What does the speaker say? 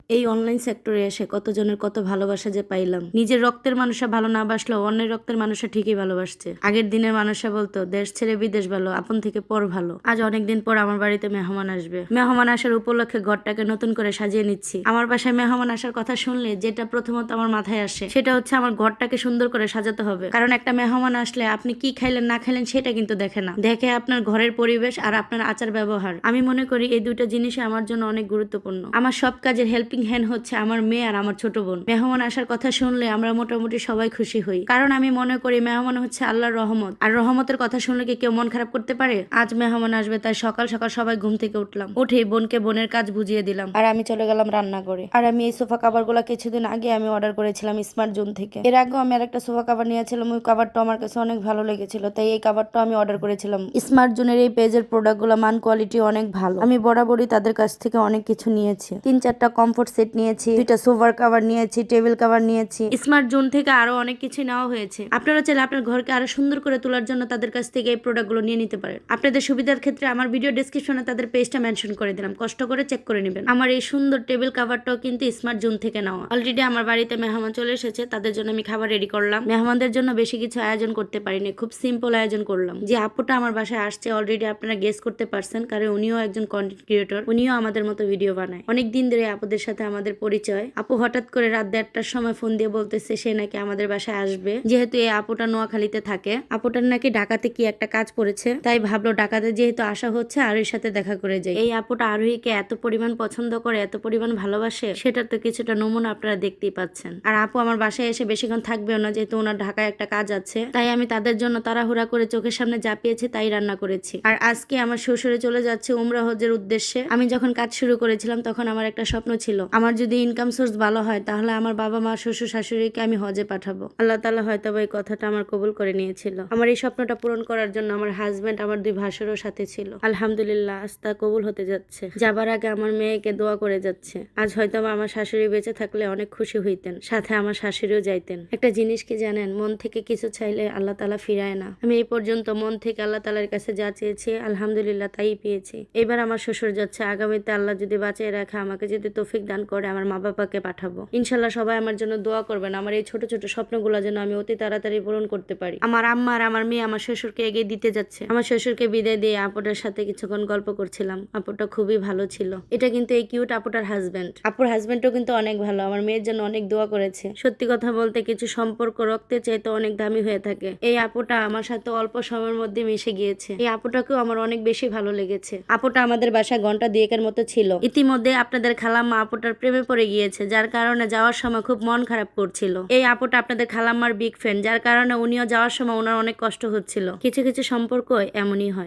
এই অনলাইন সেক্টরে এসে কতজনের কত ভালোবাসা যে পাইলাম। নিজের রক্তের মানুষরা ভালো না বাসলেও অন্যের রক্তের মানুষরা ঠিকই ভালোবাসছে। আগের দিনের মানুষরা বলতো দেশ ছেড়ে বিদেশ ভালো, আপন থেকে পর ভালো। আজ অনেকদিন পর আমার বাড়িতে মেহমান আসবে। মেহমান আসার উপলক্ষে ঘরটাকে নতুন করে সাজিয়ে নিচ্ছি। আমার বাসায় মেহমান আসার কথা শুনলে যেটা প্রথমত আমার মাথায় আসে সেটা হচ্ছে আমার ঘরটাকে সুন্দর করে সাজাতে হবে। কারণ একটা মেহমান আসলে আপনি কি খাইলেন না খাইলেন সেটা কিন্তু দেখে না, দেখে আপনার ঘরের পরিবেশ আর আপনার আচার ব্যবহার। আমি মনে করি এই দুইটা জিনিসই আমার জন্য অনেক গুরুত্বপূর্ণ। আমার সব কাজের হেল্পিং হ্যান্ড হচ্ছে আমার মেয়ে আর আমার ছোট বোন। মেহমান আসার কথা শুনলে আমরা মোটামুটি সবাই খুশি হই, কারণ আমি মনে করি মেহমান হচ্ছে আল্লাহর রহমত, আর রহমতের কথা শুনলে কি কেউ মন খারাপ করতে পারে? আজ মেহমান আসবে তাই সকাল সকাল সবাই ঘুম থেকে উঠলাম, উঠে বোনকে বোনের কাজ বুঝিয়ে দিলাম আর আমি চলে গেলাম রান্না করে। আর আমি এই সোফা কাভার গুলা কিছুদিন আগে আমি অর্ডার করেছিলাম স্মার্ট জোন থেকে। এর আগেও আমি আর একটা সোফা কাভার নিয়েছিলাম, ওই কাভারটা আমার কাছে অনেক ভালো লেগেছিল, তাই এই কাভারটা আমি অর্ডার করেছিলাম। স্মার্ট জোনের এই পেজের প্রোডাক্ট গুলো মান কোয়ালিটি অনেক ভালো। আমি বরাবরই তাদের কাছ থেকে অনেক কিছু নিয়েছি। 3-4টা কমফোর্ট সেট নিয়েছি, 2টা সোফার কাভার নিয়েছি, টেবিল কাভার নিয়েছি। স্মার্ট জোন থেকে আরো অনেক কিছু নেওয়া হয়েছে। আপনারা চাইলে আপনার ঘরকে আরো সুন্দর করে তোলার জন্য তাদের কাছ থেকে এই প্রোডাক্ট গুলো নিয়ে নিতে পারেন। আপনাদের সুবিধার ক্ষেত্রে আমার ভিডিও ডেসক্রিপশনে তাদের পেজটা মেনশন করে দিলাম, কষ্ট করে চেক করে নেবেন। আমার এই সুন্দর টেবিল কাভারটাও কিন্তু স্মার্ট জোন থেকে নেওয়া। অলরেডি আমার বাড়িতে মেহমান চলে এসেছে, তাদের জন্য আমি খাবার রেডি করলাম। মেহমানদের জন্য বেশি কিছু আয়োজন করতে পারিনি, খুব সিম্পল আয়োজন করলাম। যে আপুটা আমার বাসায় আসছে অলরেডি আপনারা গেস করতে পারছেন, কারণ উনিও একজন কন্টেন্ট ক্রিয়েটর, উনিও আমাদের মতো ভিডিও বানায়। অনেক দিন ধরে আপুদের সাথে আমাদের পরিচয়। আপু হঠাৎ করে রাত 1:30টার সময় ফোন দিয়ে বলতেছে সে নাকি আমাদের বাসায় আসবে, যেহেতু এই আপুটা নোয়াখালীতে থাকে। আপুটার নাকি ঢাকাতে কি একটা কাজ পড়েছে, তাই ভাবলো ঢাকাতে যেহেতু আসা হচ্ছে আরোহীর সাথে দেখা করে যায়। এই আপুটা আরোহীকে এত পরিমাণ পছন্দ করে, এত পরিমাণ ভালোবাসে, সেটার তো কিছুটা নমুনা আপনারা দেখতেই পাচ্ছেন। আর আপু আমার বাসায় এসে বেশিক্ষণ থাকবেও না, যেহেতু ওনার ঢাকায় একটা কাজ আছে, তাই আমি তাদের জন্য তাড়াহুড়া করে চোখের সামনে যা পেয়েছি তাই রান্না করেছি। আর আজকে আমার শ্বশুরে চলে যাচ্ছে উমরা হজের উদ্দেশ্যে। আমি যখন কাজ শুরু করেছিলাম তখন আমার একটা স্বপ্ন ছিল, আমার যদি ইনকাম সোর্স ভালো হয় তাহলে আমার বাবা মা শ্বশুর শাশুড়িকে আমি হজে পাঠাবো। আল্লাহ তাআলা হয়তো এই কথাটা আমার কবুল করে নিয়েছিল। আমার এই স্বপ্নটা পূরণ করার জন্য আমার হাজবেন্ড আমার 2 ভাসুরও সাথে ছিল। আলহামদুলিল্লাহ আজ তা কবুল হতে যাচ্ছে। যাবার আগে আমার মেয়েকে দোয়া করে যাচ্ছে। আজ হয়তো আমার শাশুড়ি বেঁচে থাকলে অনেক খুশি হইতেন, সাথে আমার শাশুড়িও যাইতেন। একটা জিনিস কি জানেন, মন থেকে কিছু চাইলে আল্লাহ তাআলা ফিরায় না। আমি এই পর্যন্ত মন থেকে আল্লাহ তাআলার কাছে যা চেয়েছি আলহামদুলিল্লাহ তাই পেয়েছি। এবার আমার শ্বশুর যাচ্ছে, আগামীতে আল্লাহ যদি বাঁচিয়ে রাখে, আমাকে যদি তৌফিক দান করে আমার মা বাবাকে পাঠাবো। ইনশাল্লাহ সবাই আমার জন্য দোয়া করবেন, আমার এই ছোট ছোট স্বপ্নগুলো যেন আমি অতি তাড়াতাড়ি পূরণ করতে পারি। আমার আম্মা আর আমার মেয়ে আমার শ্বশুরকে এগিয়ে দিতে যাচ্ছে। আমার শ্বশুরকে বিদায় দিয়ে আপুটার সাথে কিছুক্ষণ গল্প করছিলাম। আপুটা খুবই ভালো ছিল। এটা কিন্তু এই কিউট আপুটার হাজবেন্ড। আপুর হাজবেন্ডও কিন্তু অনেক ভালো, আমার মেয়ের জন্য অনেক দোয়া করেছে। সত্যি কথা বলতে কিছু সম্পর্ক রক্তের চাইতে অনেক দামি হয়ে থাকে। এই আপুটা আমার সাথে অল্প সময়ের মধ্যে মিশে গিয়েছে। এই আপুটাকেও আমার অনেক বেশি ভালো লেগেছে। আপুটা আমাদের বাসায় ঘন্টা 2-1 মতো ছিল। ইতিমধ্যে আপনাদের খালাম্মা আপুটার প্রেমে পড়ে গিয়েছে, যার কারণে যাওয়ার সময় খুব মন খারাপ করছিল। এই আপুটা আপনাদের খালাম্মার বিগ ফ্যান, যার কারণে উনিও যাওয়ার সময় ওনার অনেক কষ্ট হচ্ছিল। কিছু কিছু সম্পর্ক এমনই হয়।